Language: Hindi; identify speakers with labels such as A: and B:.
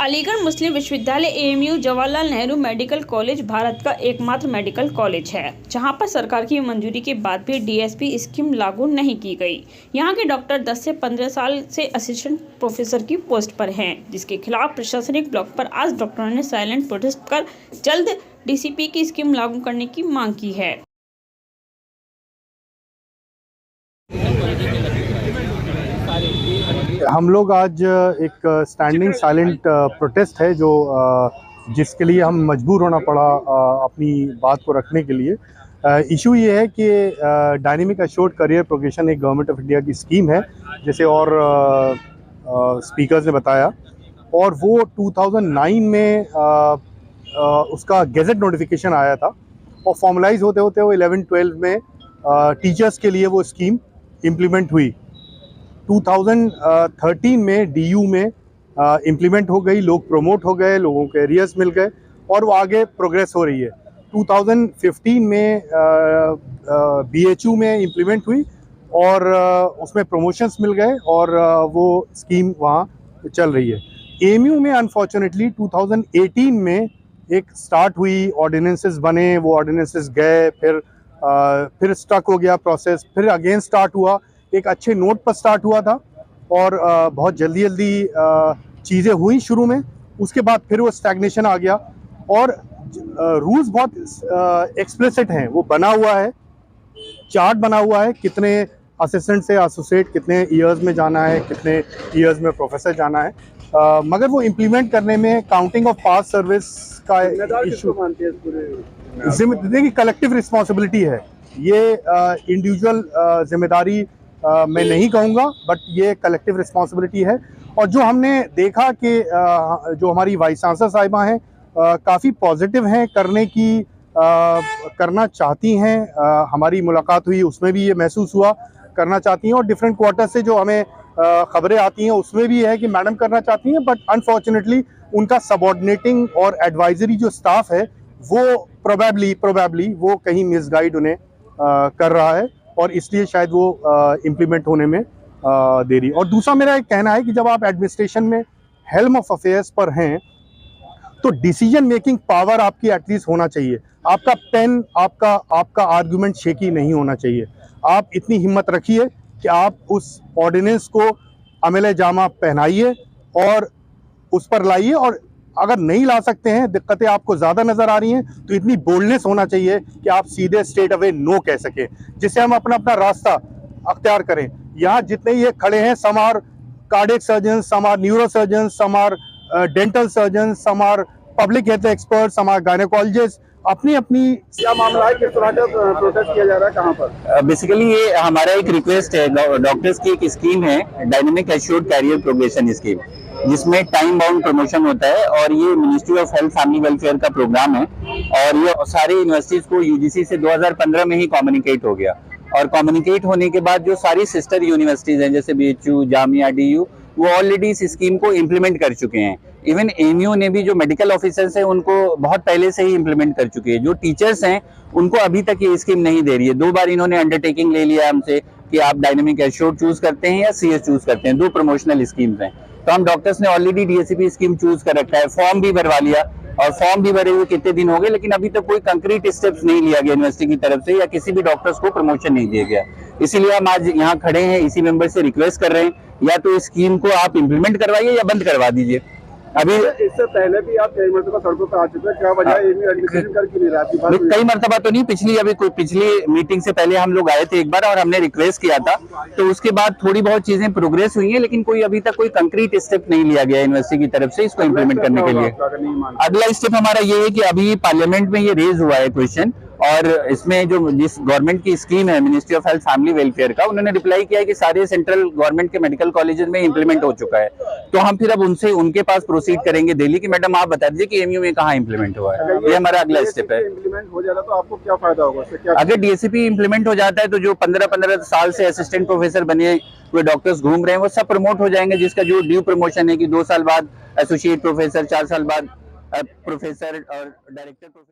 A: अलीगढ़ मुस्लिम विश्वविद्यालय AMU Jawaharlal Nehru medical college Bharat का एकमात्र मेडिकल कॉलेज है जहां पर सरकार की मंजूरी के बाद भी डीएसपी स्कीम लागू नहीं की गई। यहां के डॉक्टर 10 से 15 साल से असिस्टेंट प्रोफेसर की पोस्ट पर हैं, जिसके खिलाफ प्रशासनिक ब्लॉक पर आज डॉक्टरों ने साइलेंट प्रोटेस्ट कर जल्द डीसीपी की स्कीम लागू करने की मांग की है।
B: हम लोग आज एक स्टैंडिंग साइलेंट प्रोटेस्ट है जो जिसके लिए हम मजबूर होना पड़ा अपनी बात को रखने के लिए। इशू ये है कि डायनेमिक एश्योर्ड करियर प्रोग्रेशन एक गवर्नमेंट ऑफ इंडिया की स्कीम है, जैसे और स्पीकर्स ने बताया, और वो 2009 में उसका गेजेट नोटिफिकेशन आया था और फॉर्मलाइज होते होते वो 11-12 में टीचर्स के लिए वो स्कीम इम्प्लीमेंट हुई। 2013 में डीयू में इम्प्लीमेंट हो गई, लोग प्रमोट हो गए, लोगों के एरियर्स मिल गए और वो आगे प्रोग्रेस हो रही है। 2015 में बीएचयू में इम्प्लीमेंट हुई और उसमें प्रमोशंस मिल गए और वो स्कीम वहाँ चल रही है। एएमयू में अनफॉर्चुनेटली 2018 में एक स्टार्ट हुई, ऑर्डिनेंसेस बने, वो ऑर्डिनेंसेस गए, फिर स्टक हो गया प्रोसेस, फिर अगेन स्टार्ट हुआ, एक अच्छे नोट पर स्टार्ट हुआ था और बहुत जल्दी चीज़ें हुई शुरू में, उसके बाद फिर वो स्टैग्नेशन आ गया और रूल्स बहुत एक्सप्लिसिट हैं। वो बना हुआ है, चार्ट बना हुआ है, कितने असिस्टेंट से एसोसिएट कितने ईयर्स में जाना है, कितने ईयर्स में प्रोफेसर जाना है, मगर वो इम्प्लीमेंट करने में काउंटिंग ऑफ पास सर्विस का इशू देखिए, कलेक्टिव रिस्पॉन्सिबिलिटी है ये, इंडिविजुअल जिम्मेदारी मैं नहीं कहूँगा, बट ये कलेक्टिव रिस्पॉन्सिबिलिटी है। और जो हमने देखा कि जो हमारी वाइस चांसलर साहिबा हैं काफ़ी पॉजिटिव हैं, करना चाहती हैं, हमारी मुलाकात हुई उसमें भी ये महसूस हुआ, करना चाहती हैं, और डिफरेंट क्वार्टर से जो हमें खबरें आती हैं उसमें भी है कि मैडम करना चाहती हैं, बट अनफॉर्चुनेटली उनका सबऑर्डिनेटिंग और एडवाइजरी जो स्टाफ है वो प्रोबेबली वो कहीं मिसगाइड उन्हें कर रहा है और इसलिए शायद वो इम्प्लीमेंट होने में देरी। और दूसरा मेरा एक कहना है कि जब आप एडमिनिस्ट्रेशन में हेल्म ऑफ अफेयर्स पर हैं तो डिसीजन मेकिंग पावर आपकी एटलीस्ट होना चाहिए। आपका पेन, आपका आर्गुमेंट शेकी नहीं होना चाहिए। आप इतनी हिम्मत रखिए कि आप उस ऑर्डिनेंस को अमल जामा पहनाइए और उस पर लाइए, और अगर नहीं ला सकते हैं, दिक्कतें आपको ज़्यादा नज़र आ रही हैं, तो इतनी बोल्डनेस होना चाहिए कि आप सीधे स्ट्रेट अवे नो कह सकें, जिससे हम अपना रास्ता अख्तियार करें। यहाँ जितने ये खड़े हैं, some are cardiac surgeon, some are neuro surgeon, some are dental surgeon, some are public health expert, some are gynaecologist, अपनी क्या मामला है, किस तरह का प्रोटेस्ट किया जा रहा है, कहाँ पर?
C: बेसिकली ये हमारा एक रिक्वेस्ट है, डॉक्टर्स की एक स्कीम है, dynamic assured career progression scheme, जिसमें टाइम बाउंड प्रमोशन होता है और ये ministry of health family welfare का प्रोग्राम है और ये सारी यूनिवर्सिटीज को यूजीसी से 2015 में ही कम्युनिकेट हो गया। और कम्युनिकेट होने के बाद जो सारी सिस्टर यूनिवर्सिटीज हैं जैसे बीएचयू, जामिया, डीयू, वो ऑलरेडी इस स्कीम को इम्प्लीमेंट कर चुके हैं। इवन एएमयू ने भी जो मेडिकल ऑफिसर्स हैं उनको बहुत पहले से ही इम्प्लीमेंट कर चुके हैं। जो टीचर्स हैं उनको अभी तक ये स्कीम नहीं दे रही है। 2 बार इन्होंने अंडरटेकिंग ले लिया हमसे कि आप डायनेमिक एश्योर्ड चूज करते हैं या सीएस चूज करते हैं, 2 प्रमोशनल स्कीम्स हैं। तो हम डॉक्टर्स ने ऑलरेडी डीएसपी स्कीम चूज कर रखा है, फॉर्म भी भरवा लिया और फॉर्म भी भरे हुए कितने दिन हो गए, लेकिन अभी तक कोई कंक्रीट स्टेप्स नहीं लिया गया यूनिवर्सिटी की तरफ से या किसी भी डॉक्टर्स को प्रमोशन नहीं दिया गया। इसीलिए हम आज यहाँ खड़े हैं, इसी मेंबर से रिक्वेस्ट कर रहे हैं या तो इस स्कीम को आप इम्प्लीमेंट करवाइए या बंद करवा दीजिए।
B: अभी इससे पहले भी आप कई मरतबा सड़कों पर आ चुके हैं, क्या वजह एडमिनिस्ट्रेशन कर क्यों नहीं रहा?
C: कई मरतबा तो नहीं, पिछली मीटिंग से पहले हम लोग आए थे एक बार और हमने रिक्वेस्ट किया था, तो उसके बाद थोड़ी बहुत चीजें प्रोग्रेस हुई है, लेकिन कोई अभी तक कोई कंक्रीट स्टेप नहीं लिया गया यूनिवर्सिटी की तरफ से इसको इम्प्लीमेंट करने के लिए। अगला स्टेप हमारा ये है कि अभी पार्लियामेंट में ये रेज हुआ है क्वेश्चन, और इसमें जो जिस गवर्नमेंट की स्कीम है ministry of health family welfare का, उन्होंने रिप्लाई किया है कि सारे सेंट्रल गवर्नमेंट के मेडिकल कॉलेजेस में इम्प्लीमेंट हो चुका है। तो हम फिर अब उनके पास प्रोसीड करेंगे दिल्ली कि मैडम आप बता दीजिए कि एएमयू में कहाँ इम्प्लीमेंट हुआ है। ये हमारा अगला स्टेप है।
B: इम्प्लीमेंट हो जाता तो आपको क्या फायदा होगा?
C: अगर डीएसपी इम्प्लीमेंट हो जाता है तो जो 15-15 साल से असिस्टेंट प्रोफेसर बने हुए डॉक्टर्स घूम रहे हैं वो सब प्रमोट हो जाएंगे, जिसका जो ड्यू प्रमोशन है कि 2 साल बाद एसोसिएट प्रोफेसर, 4 साल बाद प्रोफेसर और डायरेक्टर प्रोफेसर।